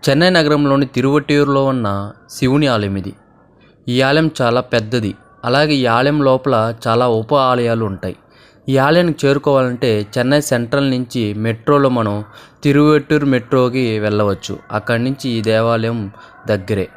చెన్నై నగరంలోని తిరువట్టియూరులో ఉన్న శివుని ఆలయం ఇది. ఈ ఆలయం చాలా పెద్దది. అలాగే ఈ ఆలయం లోపల చాలా ఉప ఆలయాలు ఉంటాయి. ఈ ఆలయానికి చేరుకోవాలంటే చెన్నై సెంట్రల్ నుంచి మెట్రోలో మనం తిరువట్టియూరు మెట్రోకి వెళ్ళవచ్చు. అక్కడి నుంచి ఈ దేవాలయం దగ్గరే.